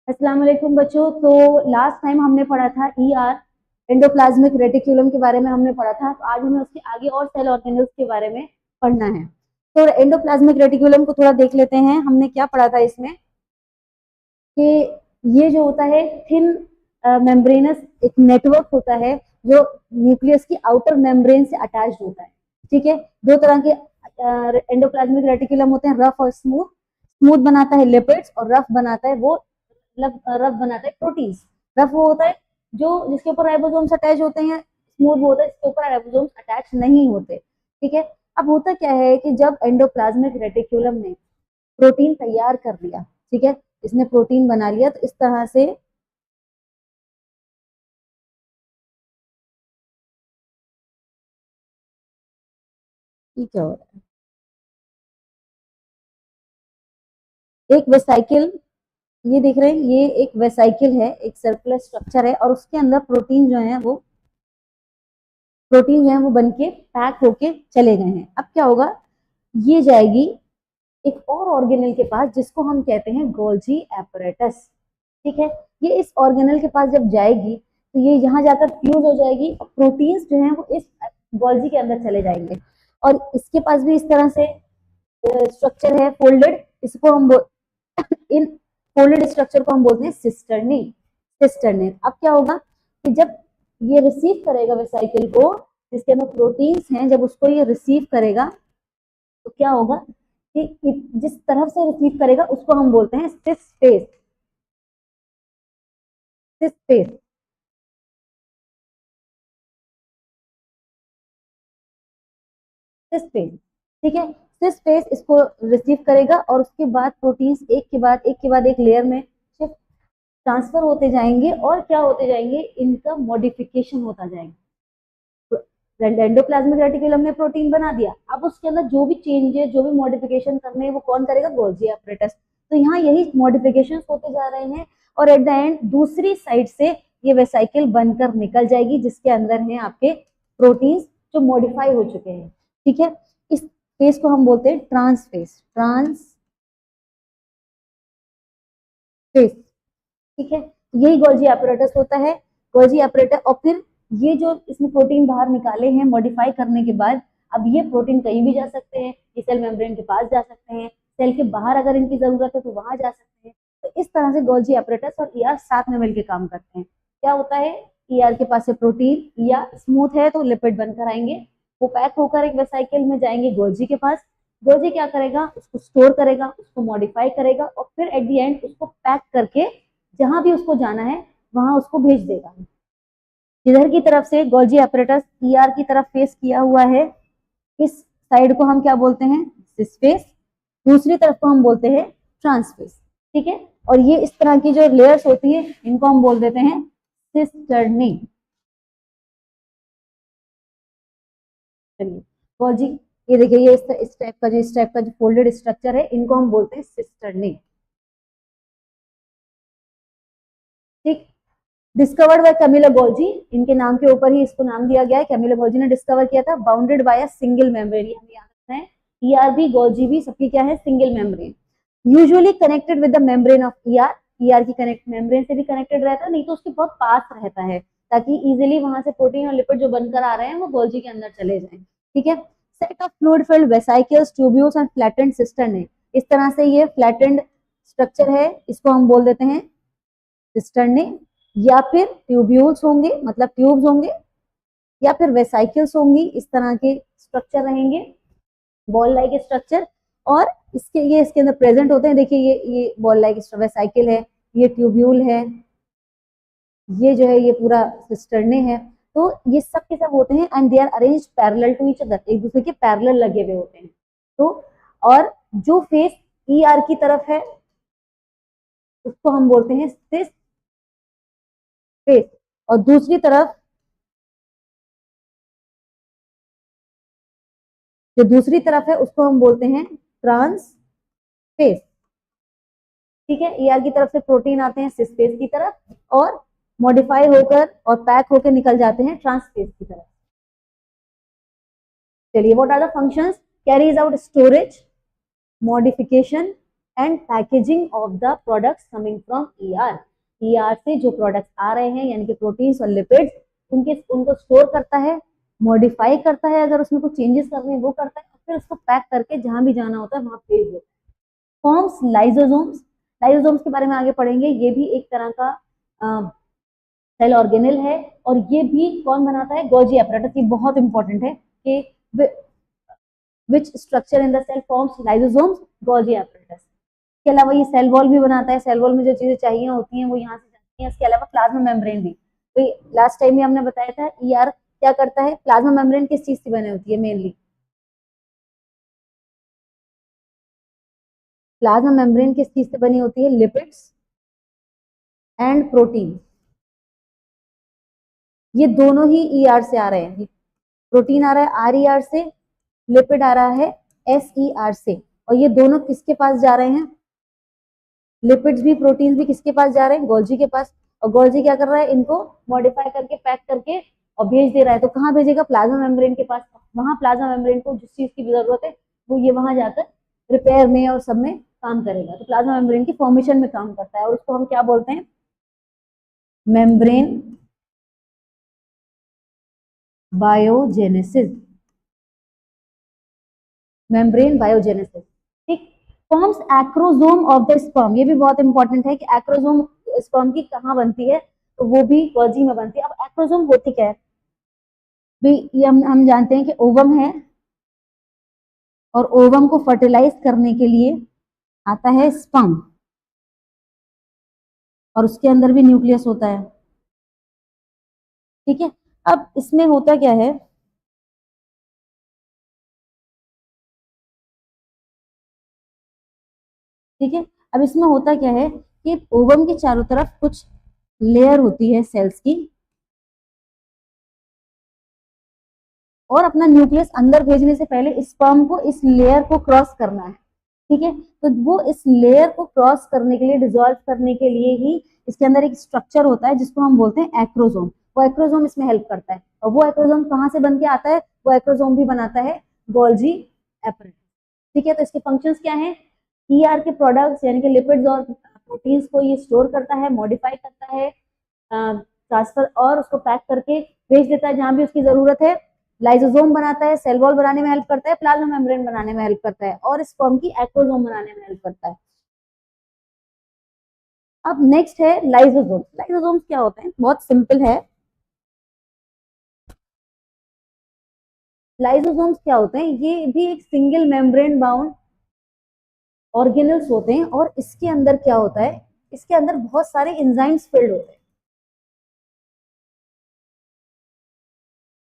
अस्सलाम वालेकुम बच्चों। तो लास्ट टाइम हमने पढ़ा था ईआर एंडोप्लाज्मिक रेटिकुलम के बारे में हमने पढ़ा था। तो आज हमें उसके आगे और सेल ऑर्गेनेल्स के बारे में पढ़ना है। तो एंडोप्लाज्मिक रेटिकुलम को थोड़ा देख लेते हैं। हमने क्या पढ़ा था इसमें कि ये जो होता है थिन मेम्ब्रेनस एक नेटवर्क होता है जो न्यूक्लियस की आउटर मेम्ब्रेन से अटैच्ड होता है। ठीक है, दो तरह के एंडोप्लाज्मिक रेटिकुलम होते हैं, रफ और स्मूथ। स्मूथ बनाता है लिपिड्स और रफ बनाता है रफ बनाता है प्रोटीन्स। रफ वो होता है जो जिसके ऊपर राइबोसोम्स अटैच होते हैं, स्मूथ वो होता है जिसके ऊपर राइबोसोम्स अटैच नहीं होते। ठीक है, अब होता क्या है कि जब एंडोप्लाज्मिक रेटिकुलम ने प्रोटीन तैयार कर लिया, ठीक है, इसने प्रोटीन बना लिया, तो इस तरह से क्या हो रहा है, एक वेसाइकिल, ये देख रहे हैं, ये एक वेसाइकिल है, एक सर्कुलर स्ट्रक्चर है और उसके अंदर प्रोटीन जो है वो बन के पैक होके चले गए हैं। अब क्या होगा, ये जाएगी एक और ऑर्गेनल के पास जिसको हम कहते हैं गोल्जी एपरेटस। ठीक है, ये इस ऑर्गेनल के पास जब जाएगी तो ये यहाँ जाकर फ्यूज हो जाएगी और प्रोटीन्स जो है वो इस गोल्जी के अंदर चले जाएंगे। और इसके पास भी इस तरह से स्ट्रक्चर है फोल्डेड, इसको हम इन फोल्डेड स्ट्रक्चर को हम बोलते हैं सिस्टर्नी। सिस्टर्नी। अब क्या होगा कि जब ये रिसीव करेगा वेसाइकिल को जिसके अंदर प्रोटीन्स हैं, जब उसको ये रिसीव करेगा तो क्या होगा कि जिस तरफ से रिसीव करेगा उसको हम बोलते हैं सिस स्पेस। सिस स्पेस, सिस स्पेस। ठीक है, सिस स्पेस इसको रिसीव करेगा और उसके बाद प्रोटीन्स एक के बाद एक लेयर में शिफ्ट ट्रांसफर होते जाएंगे और क्या होते जाएंगे, इनका मॉडिफिकेशन होता जाएगा। एंडोप्लाज्मिक रेटिकुलम ने प्रोटीन बना दिया, अब उसके अंदर जो भी चेंजेस, जो भी मॉडिफिकेशन करने हैं वो कौन करेगा, गोल्जी एपरेटस। तो यहाँ यही मॉडिफिकेशन होते जा रहे हैं और एट द एंड दूसरी साइड से ये वेसाइकिल बनकर निकल जाएगी जिसके अंदर हैं आपके प्रोटीन्स जो मॉडिफाई हो चुके हैं। ठीक है, इस फेज को हम बोलते हैं ट्रांस फेज। Trans phase. ठीक है, यही गोल्जी एपरेटस होता है। गोल्जी एपरेटस, और फिर ये जो इसमें प्रोटीन बाहर निकाले हैं मॉडिफाई करने के बाद, अब ये प्रोटीन कहीं भी जा सकते हैं, ये सेल मेम्ब्रेन के पास जा सकते हैं, सेल के बाहर अगर इनकी जरूरत है तो वहां जा सकते हैं। तो इस तरह से गोल्जी एपरेटस और ईआर साथ में मिलकर काम करते हैं। क्या होता है, ईआर के पास से प्रोटीन या स्मूथ है तो लिपिड बनकर आएंगे, वो पैक होकर एक वेसाइकिल में जाएंगे गोल्जी के पास। गोल्जी क्या करेगा, उसको स्टोर करेगा, उसको मॉडिफाई करेगा और फिर एट दी एंड उसको पैक करके जहां भी उसको जाना है वहां उसको भेज देगा। इधर की तरफ से गोल्जी एपरेटस ईआर की तरफ फेस किया हुआ है, इस साइड को हम क्या बोलते हैं, सिस्फेस। दूसरी तरफ को हम बोलते हैं ट्रांसफेस। ठीक है, और ये इस तरह की जो लेयर्स होती है इनको हम बोल देते हैं सिस्टर्नी। चलिए गोल्जी, ये देखिए, ये इस टाइप का जो फोल्डेड स्ट्रक्चर है इनको हम बोलते हैं सिस्टर्नी। ठीक, डिस्कवर्ड बाय कैमिलो गोल्जी, इनके नाम के ऊपर ही इसको नाम दिया गया है। कैमिलो गोल्जी ने डिस्कवर किया था। Bounded by a single membrane, हमें याद रखना है, ईआर भी गोल्जी भी सबकी क्या है, single membrane. Usually connected with the membrane of ER, ER की कनेक्ट मेम्ब्रेन से भी कनेक्टेड रहता है, नहीं तो उसके बहुत पास रहता है ताकि इजिली वहां से प्रोटीन और लिपिड जो बनकर आ रहे हैं वो गोल्जी के अंदर चले जाएं। ठीक है, set of fluid filled vesicles, tubules and flattened cistern है। इस तरह से ये फ्लैटेंड स्ट्रक्चर है, इसको हम बोल देते हैं सिस्टर्ने, या फिर ट्यूब्यूल्स होंगे मतलब ट्यूब्स होंगे, या फिर वेसाइकल्स होंगी, इस तरह के स्ट्रक्चर रहेंगे, बॉल लाइक स्ट्रक्चर। और इसके अंदर प्रेजेंट होते हैं। देखिए ये बॉल लाइक वेसाइकल है, ये ट्यूब्यूल है, ये जो है ये पूरा सिस्टर्ने है। तो ये सब के सब होते हैं and they are arrange parallel to each other, एक दूसरे के पैरेलल लगे हुए होते हैं। तो और जो फेस ईआर की तरफ है उसको हम बोलते हैं सिस फेस, और दूसरी तरफ जो दूसरी तरफ है उसको हम बोलते हैं ट्रांस फेस। ठीक है, ईआर की तरफ से प्रोटीन आते हैं सिस फेस की तरफ और मॉडिफाई होकर और पैक होकर निकल जाते हैं ट्रांस फेस की तरफ। चलिए, what are the functions, carries out storage, modification and packaging of the products coming from ER. ER से जो प्रोडक्ट्स आ रहे हैं यानी कि प्रोटीन्स और लिपिड्स, उनको स्टोर करता है, मॉडिफाई करता है, अगर उसमें कुछ चेंजेस करने हैं वो करता है, और फिर उसको पैक करके जहां भी जाना होता है वहां भेज देता है। Forms lysosomes. लाइसोसोम्स के बारे में आगे पढ़ेंगे। ये भी एक तरह का सेल ऑर्गेनेल है, और ये भी कौन बनाता है? Golgi apparatus. ये बहुत इंपॉर्टेंट है कि which structure in the cell forms lysosomes? Golgi apparatus. इसके अलावा ये सेल वॉल भी बनाता है। सेल वॉल में जो चीजें चाहिए होती हैं वो यहाँ से जाती हैं। इसके अलावा प्लाज्मा मेम्ब्रेन भी। तो लास्ट टाइम भी हमने बताया था ईआर क्या करता है। प्लाज्मा मेम्ब्रेन किस चीज से बनी होती है मेनली? प्लाज्मा मेम्ब्रेन किस चीज से बनी होती है? Lipids and protein. ये दोनों ही ईआर से आ रहे हैं। प्रोटीन आ रहा है आरईआर से, लिपिड आ रहा है एसईआर से, और ये दोनों किसके पास जा रहे हैं? लिपिड्स भी प्रोटीन्स भी किसके पास जा रहे हैं? गोल्जी के पास। और गोल्जी क्या कर रहा है? इनको मॉडिफाई करके पैक करके और भेज दे रहा है। तो कहाँ भेजेगा? प्लाज्मा मेम्ब्रेन के पास। वहां प्लाज्मा मेम्ब्रेन को जिस चीज की भी जरूरत है वो ये वहां जाकर रिपेयर में और सब में काम करेगा। तो प्लाज्मा मेम्ब्रेन की फॉर्मेशन में काम करता है, और उसको हम क्या बोलते हैं? Membrane biogenesis. मेम्ब्रेन बायोजेनेसिस, ठीक। Forms acrosome of the sperm. ये भी बहुत इंपॉर्टेंट है कि एक्रोसोम स्पर्म की कहाँ बनती है, तो वो भी गोल्जी में बनती है। अब एक्रोसोम होती क्या है भी? ये हम जानते हैं कि ओवम है, और ओवम को फर्टिलाइज करने के लिए आता है स्पर्म, और उसके अंदर भी न्यूक्लियस होता है, ठीक है। अब इसमें होता क्या है? ठीक है, अब इसमें होता क्या है कि ओवम के चारों तरफ कुछ लेयर होती है सेल्स की, और अपना न्यूक्लियस अंदर भेजने से पहले स्पर्म को इस लेयर को क्रॉस करना है, ठीक है। तो वो इस लेयर को क्रॉस करने के लिए, डिसॉल्व करने के लिए ही इसके अंदर एक स्ट्रक्चर होता है जिसको हम बोलते हैं एक्रोसोम। वो एक्रोसोम इसमें हेल्प करता है। और वो एक्रोसोम कहाँ से बन के आता है? वो एक्रोसोम भी बनाता है गोल्जी एपरेटस, ठीक है। तो इसके फंक्शंस क्या हैं? ईआर के प्रोडक्ट्स यानी कि लिपिड्स और प्रोटीन्स को ये स्टोर करता है, मॉडिफाई करता है, ट्रांसफर और उसको पैक करके भेज देता है जहां भी उसकी जरूरत है। लाइसोसोम बनाता है, सेल वॉल बनाने में हेल्प करता है, प्लाज्मा मेम्ब्रेन बनाने में हेल्प करता है, और स्पर्म की एक्रोसोम बनाने में हेल्प करता है। अब नेक्स्ट है लाइसोसोम। लाइसोसोम क्या होते हैं? बहुत सिंपल है। लाइसोसोम्स क्या होते हैं? ये भी एक सिंगल मेम्ब्रेन बाउंड ऑर्गेनल्स होते हैं, और इसके अंदर क्या होता है? इसके अंदर बहुत सारे एंजाइम्स फिल्ड होते हैं।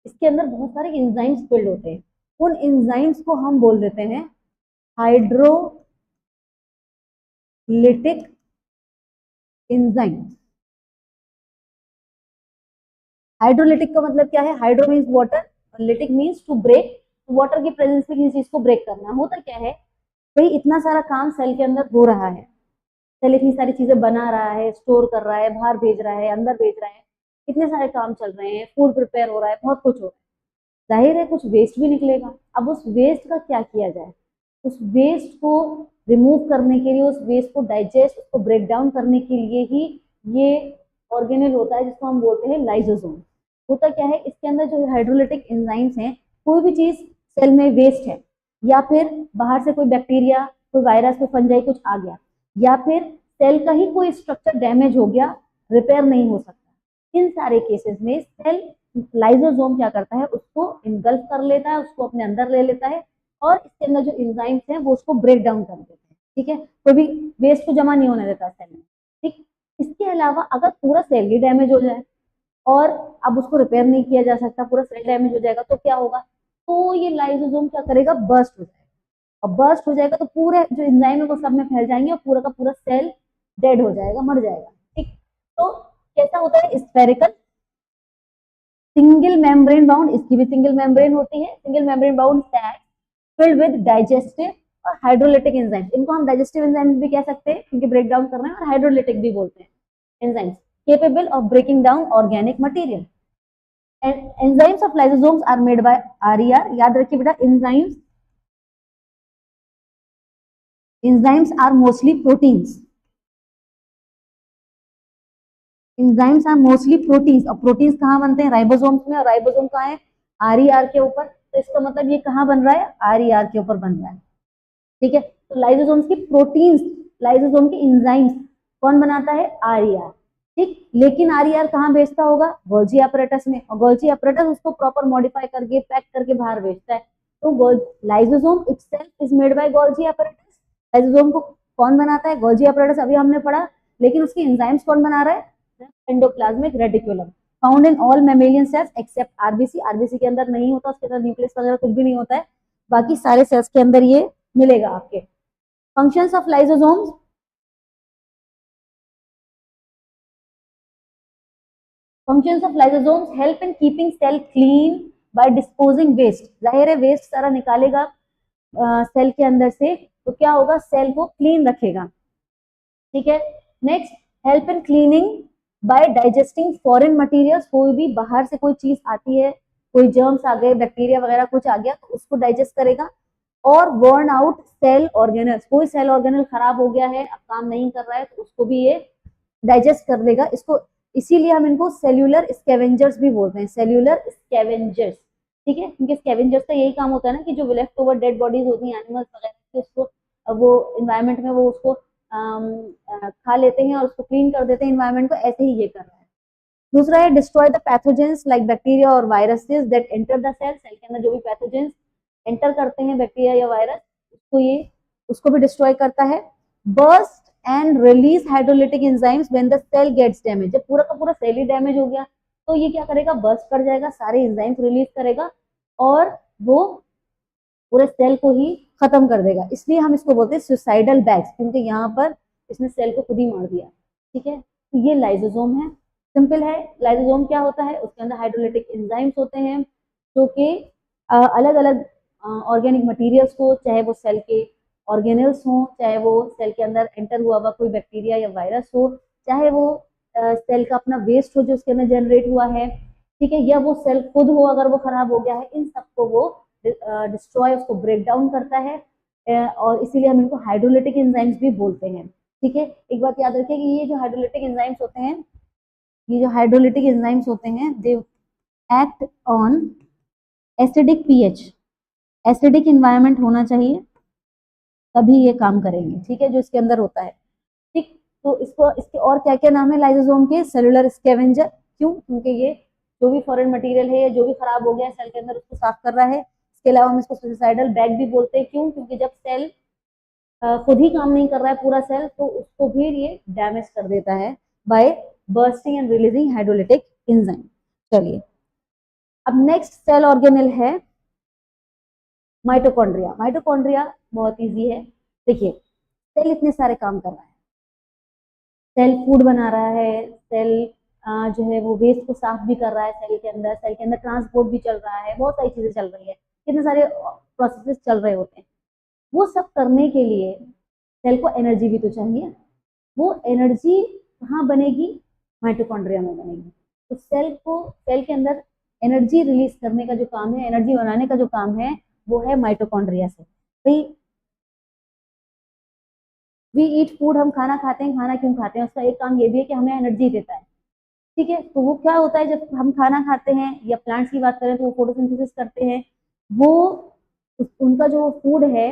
इसके अंदर बहुत सारे एंजाइम्स फिल्ड होते हैं। उन एंजाइम्स को हम बोल देते हैं हाइड्रोलिटिक एंजाइम्स। हाइड्रोलिटिक का मतलब क्या है? Hydro means water, lytic means to break. Water की प्रेजेंस में किसी चीज को ब्रेक करना। होता क्या है भाई, इतना सारा काम सेल के अंदर हो रहा है, सेल इतनी सारी चीजें बना रहा है, स्टोर कर रहा है, बाहर भेज रहा है, अंदर भेज रहा है, इतने सारे काम चल रहे हैं, फूड प्रिपेयर हो रहा है, बहुत कुछ हो रहा है। जाहिर है कुछ वेस्ट भी निकलेगा। अब उस वेस्ट का क्या किया जाए? उस वेस्ट को रिमूव करने के लिए, उस वेस्ट को डाइजेस्ट, उसको ब्रेक डाउन करने के लिए ही ये ऑर्गेनल होता है जिसको हम बोलते हैं लाइसोसोम। होता क्या है? इसके अंदर जो हाइड्रोलिटिक एंजाइम्स हैं, कोई भी चीज सेल में वेस्ट है, या फिर बाहर से कोई बैक्टीरिया, कोई वायरस, कोई फंजाई कुछ आ गया, या फिर सेल का ही कोई स्ट्रक्चर डैमेज हो गया, रिपेयर नहीं हो सकता, इन सारे केसेस में सेल लाइसोसोम क्या करता है? उसको इनगल्फ कर लेता है, उसको अपने अंदर ले लेता है, और इसके अंदर जो एंजाइम्स हैं वो उसको ब्रेक डाउन कर देते हैं, ठीक है। कोई भी वेस्ट को जमा नहीं होने देता सेल में, ठीक। इसके अलावा अगर पूरा सेल ही डैमेज हो जाए और अब उसको रिपेयर नहीं किया जा सकता, पूरा सेल डैमेज हो जाएगा, तो क्या होगा? तो ये लाइसोसोम क्या करेगा? बर्स्ट हो जाएगा। और बर्स्ट हो जाएगा तो पूरे जो एंजाइम है वो सब में फैल जाएंगे, और पूरा का पूरा सेल डेड हो जाएगा, मर जाएगा, ठीक। तो कैसा होता है? Spherical single membrane bound. इसकी भी सिंगल मेम्ब्रेन होती है। Single membrane bound sac filled with digestive और हाइड्रोलिटिक एंजाइम्स। इनको हम डाइजेस्टिव एंजाइम्स भी कह सकते हैं क्योंकि ब्रेक डाउन कर रहे हैं, और हाइड्रोलिटिक भी बोलते हैं enzymes, capable of breaking down organic material. And enzymes of lysosomes are made by RER. याद रखिए बेटा, enzymes enzymes are mostly proteins. enzymes are mostly proteins. और प्रोटीन्स कहाँ बनते हैं? राइबोसोम्स में। और राइबोसोम कहाँ है? आरईआर के ऊपर। तो इसका मतलब ये कहाँ बन रहा है? आरईआर के ऊपर बन रहा है। ठीक है, तो लाइसोसोम्स की प्रोटीन्स, लाइसोसोम के एंजाइम्स कौन बनाता है? आरईआर। ठीक, लेकिन आरईआर कहाँ भेजता होगा? गोल्जी apparatus में। और गोल्जी apparatus उसको प्रॉपर मॉडिफाई करके पैक करके बाहर भेजता है। तो lysosome itself is made by Golgi apparatus। Lysosome को कौन बनाता है? गोल्जी apparatus, अभी हमने पढ़ा। लेकिन उसके एंजाइम्स कौन बना रहा है? Endoplasmic reticulum, found in all mammalian cells except RBC. RBC के अंदर नहीं होता, उसके अंदर न्यूक्लियस वगैरह कुछ भी नहीं होता है, बाकी सारे सेल्स के अंदर ये मिलेगा आपके। Functions of lysosomes, functions of lysosomes help in keeping cell clean by disposing waste. जाहिर है वेस्ट सारा निकालेगा सेल के अंदर से, तो क्या होगा? सेल को क्लीन रखेगा। ठीक है, next, help in cleaning by digesting foreign materials. कोई भी बाहर से कोई चीज आती है, कोई जर्म्स आ गए, बैक्टीरिया वगैरह कुछ आ गया, तो उसको डाइजेस्ट करेगा। और बर्न आउट सेल ऑर्गेनल्स, कोई सेल ऑर्गेनल खराब हो गया है, अब काम नहीं कर रहा है, तो उसको भी ये डाइजेस्ट कर देगा इसको। इसीलिए हम इनको सेल्यूलर स्कैवेंजर्स भी बोलते हैं, सेल्यूलर स्कैवेंजर्स। ठीक है, क्योंकि स्कैवेंजर्स का यही काम होता है ना कि जो लेफ्ट ओवर डेड बॉडीज होती हैं एनिमल्स वगैरह की, उसको वो इन्वायरमेंट में वो उसको खा लेते हैं और उसको क्लीन कर देते हैं इन्वायरमेंट को, ऐसे ही ये कर रहा है। दूसरा है destroy the pathogens like bacteria और viruses that enter the cell. Cell के अंदर जो भी पैथोजेंस एंटर करते हैं, बैक्टीरिया या वायरस, उसको भी डिस्ट्रॉय करता है। Burst and release hydrolytic enzymes when the cell gets damage. जब पूरा का पूरा सेल ही डैमेज हो गया तो ये क्या करेगा? बर्स्ट कर जाएगा, सारे एंजाइम्स रिलीज करेगा और वो पूरे सेल को ही खत्म कर देगा। इसलिए हम इसको बोलते हैं सुसाइडल बैग्स, क्योंकि यहाँ पर इसने सेल को खुद ही मार दिया। ठीक है, तो ये लाइसोसोम है। सिंपल है, लाइसोसोम क्या होता है? उसके अंदर हाइड्रोलिटिक एंजाइम्स होते हैं जो कि अलग अलग ऑर्गेनिक मटेरियल्स को, चाहे वो सेल के ऑर्गेनल्स हो, चाहे वो सेल के अंदर एंटर हुआ हुआ कोई बैक्टीरिया या वायरस हो, चाहे वो सेल का अपना वेस्ट हो जो उसके अंदर जनरेट हुआ है, ठीक है, या वो सेल खुद हो अगर वो खराब हो गया है, इन सबको वो डिस्ट्रॉय, उसको ब्रेक डाउन करता है। और इसीलिए हम इनको हाइड्रोलिटिक एंजाइम्स भी बोलते हैं। ठीक है, एक बात याद रखिए कि ये जो हाइड्रोलिटिक एंजाइम्स होते हैं, ये जो हाइड्रोलिटिक एंजाइम्स होते हैं, they act on acidic pH. Acidic environment होना चाहिए तभी ये काम करेंगे। ठीक है, जो इसके अंदर होता है। ठीक, तो इसको इसके और क्या क्या नाम है लाइसोसोम के? Cellular scavenger. क्यों? क्योंकि ये जो भी फॉरेन मटेरियल है या जो भी खराब हो गया है सेल के अंदर, उसको साफ कर रहा है। इसके अलावा हम इसको सुसाइडल बैग भी बोलते हैं। क्यों? क्योंकि जब सेल खुद ही काम नहीं कर रहा है पूरा सेल, तो उसको भी ये डैमेज कर देता है by bursting and releasing hydrolytic enzyme. चलिए, अब नेक्स्ट सेल ऑर्गेनल है माइटोकॉन्ड्रिया। माइटोकॉन्ड्रिया बहुत इजी है। देखिए, सेल इतने सारे काम कर रहा है, सेल फूड बना रहा है, सेल जो है वो वेस्ट को साफ भी कर रहा है सेल के अंदर, सेल के अंदर ट्रांसपोर्ट भी चल रहा है, बहुत सारी चीजें चल रही है, कितने सारे प्रोसेसेस चल रहे होते हैं। वो सब करने के लिए सेल को एनर्जी भी तो चाहिए। वो एनर्जी कहाँ बनेगी? माइटोकॉन्ड्रिया में बनेगी। तो सेल के अंदर एनर्जी रिलीज करने का जो काम है, एनर्जी बनाने का जो काम है, वो है माइटोकॉन्ड्रिया से। भाई, वी ईट फूड, हम खाना खाते हैं, खाना क्यों खाते हैं? उसका एक काम ये भी है कि हमें एनर्जी देता है। ठीक है, तो वो क्या होता है जब हम खाना खाते हैं, या प्लांट्स की बात करें तो वो फोटोसिंथेसिस करते हैं। वो उनका जो फूड है,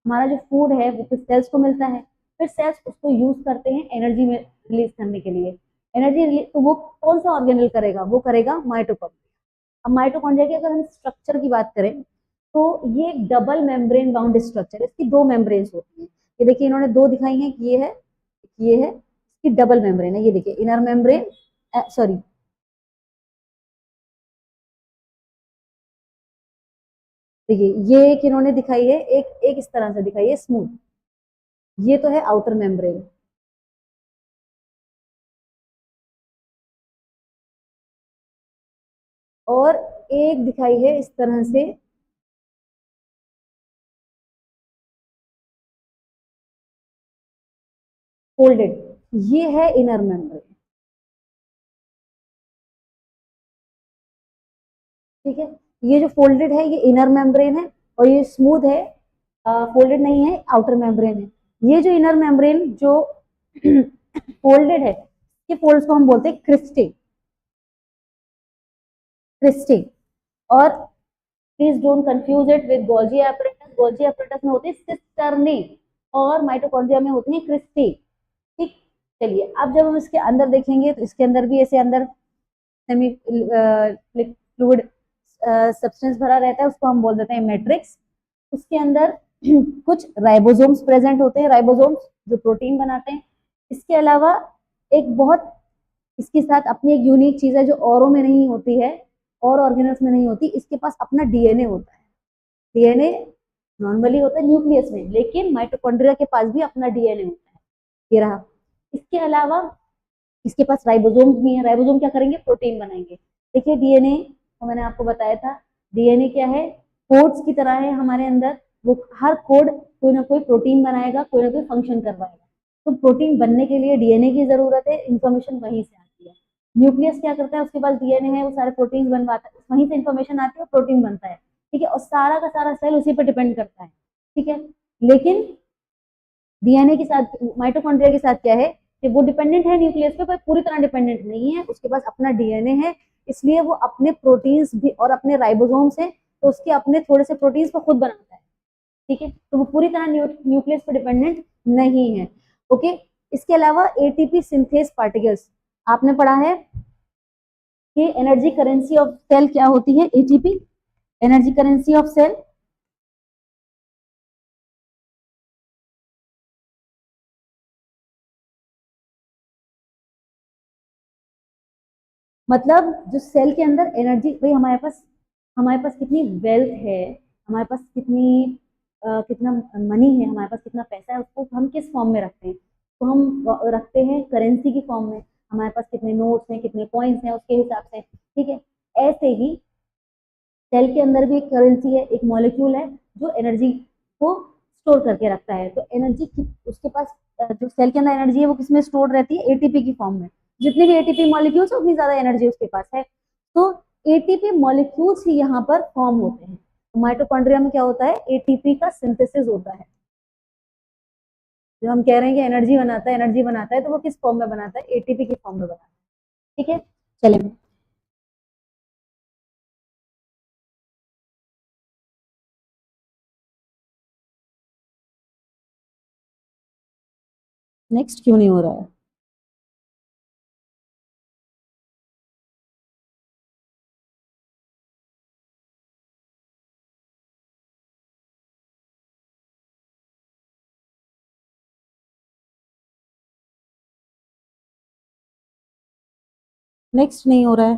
हमारा जो फूड है वो फिर सेल्स को मिलता है, फिर सेल्स उसको यूज करते हैं एनर्जी में रिलीज करने के लिए। एनर्जी रिलीज तो वो कौन सा ऑर्गेनल करेगा? वो करेगा माइटोकॉन्ड्रिया। अब माइटोकॉन्ड्रिया की अगर हम स्ट्रक्चर की बात करें तो ये एक डबल मेम्ब्रेन बाउंड स्ट्रक्चर है। इसकी दो मेम्ब्रेन्स होती हैं। ये देखिए, इन्होंने दो दिखाई हैं, ये है इसकी डबल मेम्ब्रेन है। ये देखिए, इनर मेम्ब्रेन, सॉरी, देखिए ये एक इन्होंने दिखाई है, एक एक इस तरह से दिखाई है स्मूथ, ये तो है आउटर मेम्ब्रेन। और एक दिखाई है इस तरह से फोल्डेड, ये है इनर मेम्ब्रेन। ठीक है, ये जो फोल्डेड है ये इनर मेम्ब्रेन है, और ये स्मूथ है, फोल्डेड नहीं है, आउटर मेम्ब्रेन है। ये जो इनर मेम्ब्रेन जो फोल्डेड है, ये फोल्ड्स को हम बोलते हैं क्रिस्टे। क्रिस्टे। और please don't confuse it with Golgi apparatus. Golgi apparatus में होते हैं सिस्टर्ने और माइटोकॉन्ड्रिया में होते हैं क्रिस्टे। ठीक, चलिए अब जब हम इसके अंदर देखेंगे तो इसके अंदर भी ऐसे अंदर सेमी फ्लूइड सब्सटेंस भरा रहता है, उसको हम बोल देते हैं मैट्रिक्स। उसके अंदर कुछ राइबोसोम्स प्रेजेंट होते हैं, राइबोसोम्स जो प्रोटीन बनाते हैं। इसके अलावा एक बहुत इसके साथ अपनी एक यूनिक चीज है जो औरों में नहीं होती है, और ऑर्गेनल्स में नहीं होती, इसके पास अपना डीएनए होता है। डीएनए नॉर्मली होता है न्यूक्लियस में, लेकिन माइटोकॉन्ड्रिया के पास भी अपना डीएनए होता है। ये रहा। इसके अलावा इसके पास राइबोसोम्स भी है। राइबोसोम क्या करेंगे? प्रोटीन बनाएंगे। देखिए डीएनए तो मैंने आपको बताया था, डीएनए क्या है? कोड्स की तरह है हमारे अंदर। वो हर कोड कोई ना कोई प्रोटीन बनाएगा, कोई ना कोई फंक्शन करवाएगा। तो प्रोटीन बनने के लिए डीएनए की जरूरत है, इंफॉर्मेशन वहीं से आती है। न्यूक्लियस क्या करता है? उसके पास डीएनए है, वो सारे प्रोटीन बनवाता है, वहीं से इंफॉर्मेशन आती है, प्रोटीन बनता है। ठीक है, और सारा का सारा सेल उसी पर डिपेंड करता है। ठीक है, लेकिन डीएनए के साथ माइटोकॉन्ड्रिया के साथ क्या है कि वो डिपेंडेंट है न्यूक्लियस पे, पर पूरी तरह डिपेंडेंट नहीं है। उसके पास अपना डीएनए है, इसलिए वो अपने प्रोटीन्स भी और अपने राइबोसोम्स हैं, तो उसके अपने थोड़े से प्रोटीन्स को खुद बनाता है। ठीक है, तो वो पूरी तरह न्यूक्लियस पे डिपेंडेंट नहीं है। ओके, इसके अलावा एटीपी सिंथेस पार्टिकल्स आपने पढ़ा है कि एनर्जी करेंसी ऑफ सेल क्या होती है? ATP, energy currency of cell. मतलब जो सेल के अंदर एनर्जी, भाई हमारे पास कितनी वेल्थ है, हमारे पास कितना मनी है, हमारे पास कितना पैसा है, उसको हम किस फॉर्म में रखते हैं? तो हम रखते हैं करेंसी की फॉर्म में। हमारे पास कितने नोट्स हैं, कितने कॉइन्स हैं, उसके हिसाब से। ठीक है, ऐसे ही सेल के अंदर भी एक करेंसी है, एक मॉलिक्यूल है जो एनर्जी को स्टोर करके रखता है। तो एनर्जी उसके पास जो सेल के अंदर एनर्जी है वो किसमें स्टोर रहती है? एटीपी की फॉर्म में। जितनी भी एटीपी मॉलिक्यूल्स है उतनी ज्यादा एनर्जी उसके पास है। तो एटीपी मॉलिक्यूल्स ही यहाँ पर फॉर्म होते हैं। तो माइटोकॉन्ड्रिया में क्या होता है? एटीपी का सिंथेसिस होता है। जो हम कह रहे हैं कि एनर्जी बनाता है, तो वो किस फॉर्म में बनाता है? एटीपी की फॉर्म में बनाता है। ठीक है, चलिए नेक्स्ट क्यों नहीं हो रहा है? नेक्स्ट नहीं हो रहा है।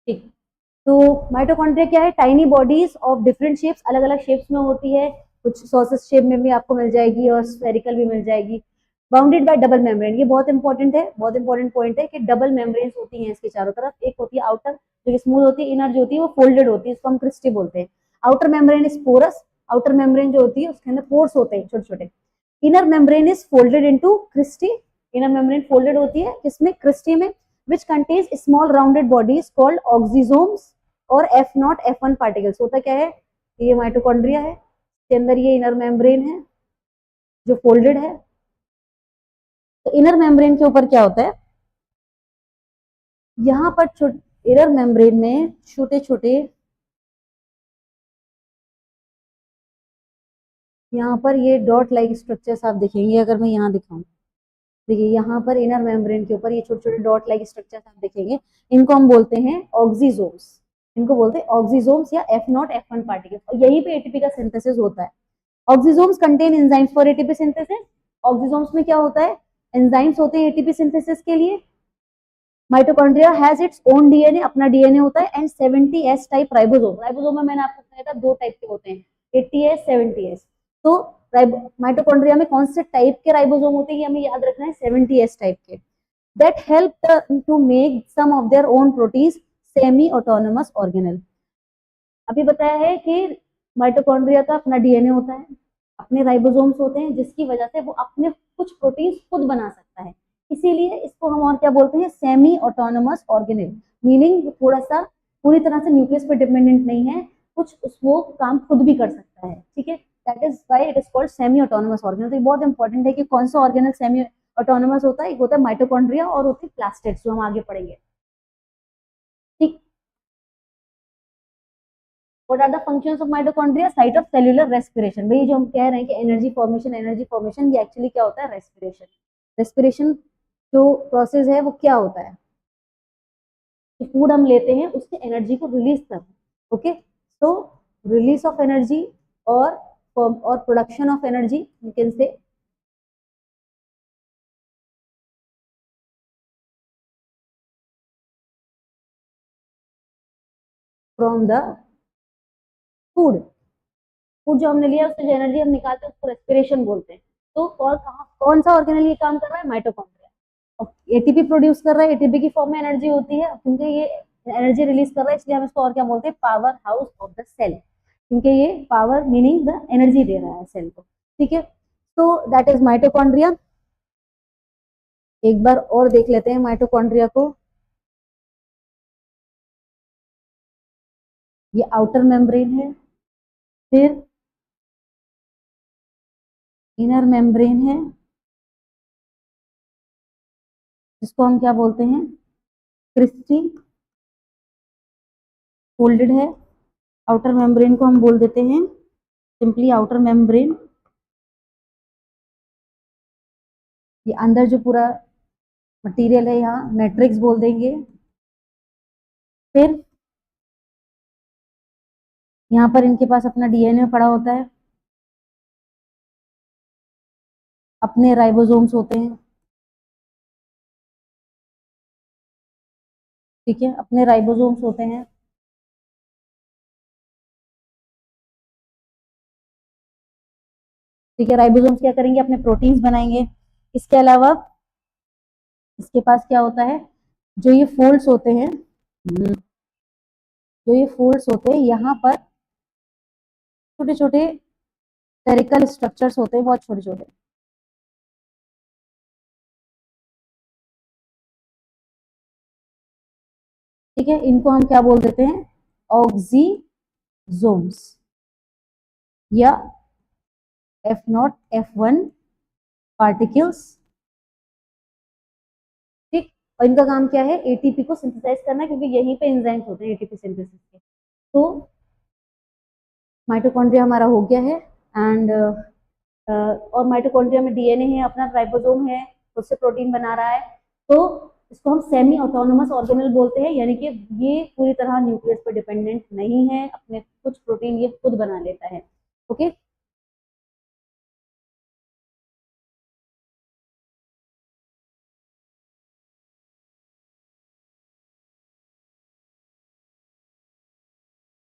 ठीक, तो माइटोकॉन्ड्रिया क्या है? Tiny bodies of different shapes, अलग अलग शेप्स में होती है। कुछ सॉसेस शेप में भी आपको मिल जाएगी और स्फेरिकल भी मिल जाएगी। बाउंडेड बाय डबल मेम्ब्रेन, ये बहुत इंपॉर्टेंट है, बहुत इंपॉर्टेंट पॉइंट है कि डबल मेम्ब्रेन्स होती हैं इसके चारों तरफ। एक होती है आउटर जो स्मूथ होती है, इनर जो होती है वो फोल्डेड होती है, इसको हम क्रिस्टी बोलते हैं। Outer membrane is porous, outer membrane जो होती है उसके अंदर पोर्स होते हैं छोटे छोटे। Inner membrane is folded into cristae, inner membrane folded होती है किसमें? क्रिस्टी में। which contains small rounded bodies called oxysomes और F0 F1 particles। होता क्या है? ये माइटोकॉन्ड्रिया है, इसके अंदर ये इनर मेम्ब्रेन है जो फोल्डेड है। तो इनर मेम्ब्रेन के ऊपर क्या होता है? यहाँ पर इनर मेम्ब्रेन में छोटे छोटे, यहाँ पर ये डॉट लाइक स्ट्रक्चर्स आप देखेंगे। अगर मैं यहाँ दिखाऊं, देखिए यहाँ पर इनर मेम्ब्रेन के ऊपर ये छोटे छोटे डॉट लाइक स्ट्रक्चर्स आप देखेंगे, इनको हम बोलते हैं ऑक्सीजोम्स। इनको बोलते हैं ऑक्सीजोम्स या F0 F1 पार्टिकल्स, और यहीं पे एटीपी का सिंथेसिस होता है। Oxysomes contain enzymes for ATP synthesis. Oxysomes में क्या होता है? एंजाइम्स होते हैं एटीपी सिंथेसिस के लिए। Mitochondria has its own DNA, अपना डीएनए होता है, and 70S type ribosome. Ribosome में मैंने आपको बताया था दो टाइप के होते हैं, 80S 70S। तो माइटोकॉन्ड्रिया में कौन से टाइप के राइबोसोम होते हैं? हमें याद रखना है, 70S टाइप के। That help to make some of their own proteins. Semi autonomous organelle. अभी बताया है कि माइटोकॉन्ड्रिया का अपना डीएनए होता है, अपने राइबोसोम्स होते हैं, जिसकी वजह से वो अपने कुछ प्रोटीन खुद बना सकता है। इसीलिए इसको हम और क्या बोलते हैं, सेमी ऑटोनोमस ऑर्गेनल, मीनिंग थोड़ा सा पूरी तरह से न्यूक्लियस पर डिपेंडेंट नहीं है, कुछ वो काम खुद भी कर सकता है। ठीक है, that is why it is called semi autonomous organelle. तो ये बहुत इंपॉर्टेंट है कि कौन सा ऑर्गेनल सेमी ऑटोनोमस होता है। एक होता है माइटोकॉन्ड्रिया और होती है प्लास्टिड्स, जो हम आगे पढ़ेंगे। ठीक, what are the functions of mitochondria? Site of cellular respiration. भाई जो हम कह रहे हैं कि एनर्जी फॉर्मेशन, ये एक्चुअली क्या होता है? रेस्पिरेशन। रेस्पिरेशन जो प्रोसेस है वो क्या होता है? फूड हम लेते हैं, उससे एनर्जी को रिलीज करना। ओके, तो रिलीज ऑफ एनर्जी और production of energy, you can say from the food. Food जो हमने लिया उससे जो एनर्जी हम निकालते हैं उसको रेस्पिरेशन बोलते हैं। तो और कौन सा ऑर्गेनल ये काम कर रहा है? माइटोकॉन्ड्रिया। एटीपी प्रोड्यूस कर रहा है, एटीपी की फॉर्म में एनर्जी होती है, क्योंकि ये एनर्जी रिलीज कर रहा है, इसलिए हम इसको और क्या बोलते हैं? Power house of the cell, क्योंकि ये पावर मीनिंग द एनर्जी दे रहा है सेल को। ठीक है, तो दैट इज माइटोकॉन्ड्रिया। एक बार और देख लेते हैं माइटोकॉन्ड्रिया को। ये आउटर मेम्ब्रेन है, फिर इनर मेम्ब्रेन है, जिसको हम क्या बोलते हैं? क्रिस्टी फोल्डेड है। आउटर मेम्ब्रेन को हम बोल देते हैं सिंपली आउटर मेम्ब्रेन। ये अंदर जो पूरा मटेरियल है यहाँ मैट्रिक्स बोल देंगे। फिर यहाँ पर इनके पास अपना डीएनए पड़ा होता है, अपने राइबोसोम्स होते हैं। ठीक है, अपने राइबोसोम्स होते हैं। ठीक है, राइबोसोम्स क्या करेंगे? अपने प्रोटीन्स बनाएंगे। इसके अलावा इसके पास क्या होता है? जो ये फोल्ड्स होते हैं, जो ये फोल्ड्स होते हैं, यहाँ पर छोटे छोटे स्फेरिकल स्ट्रक्चर्स होते हैं, बहुत छोटे छोटे। ठीक है, इनको हम क्या बोल देते हैं? ऑक्सीजोम्स या F0 F1 पार्टिकल्स। ठीक, और इनका काम क्या है? एटीपी को सिंथेसाइज करना, क्योंकि यहीं पे एंजाइम्स होते हैं एटीपी सिंथेसिस के। तो माइटोकॉन्ड्रिया हमारा हो गया है। एंड और माइटोकॉन्ड्रिया में डीएनए है, अपना राइबोसोम है, उससे प्रोटीन बना रहा है। तो इसको हम सेमी ऑटोनोमस ऑर्गेनल बोलते हैं, यानी कि ये पूरी तरह न्यूक्लियस पर डिपेंडेंट नहीं है, अपने कुछ प्रोटीन ये खुद बना लेता है। ओके,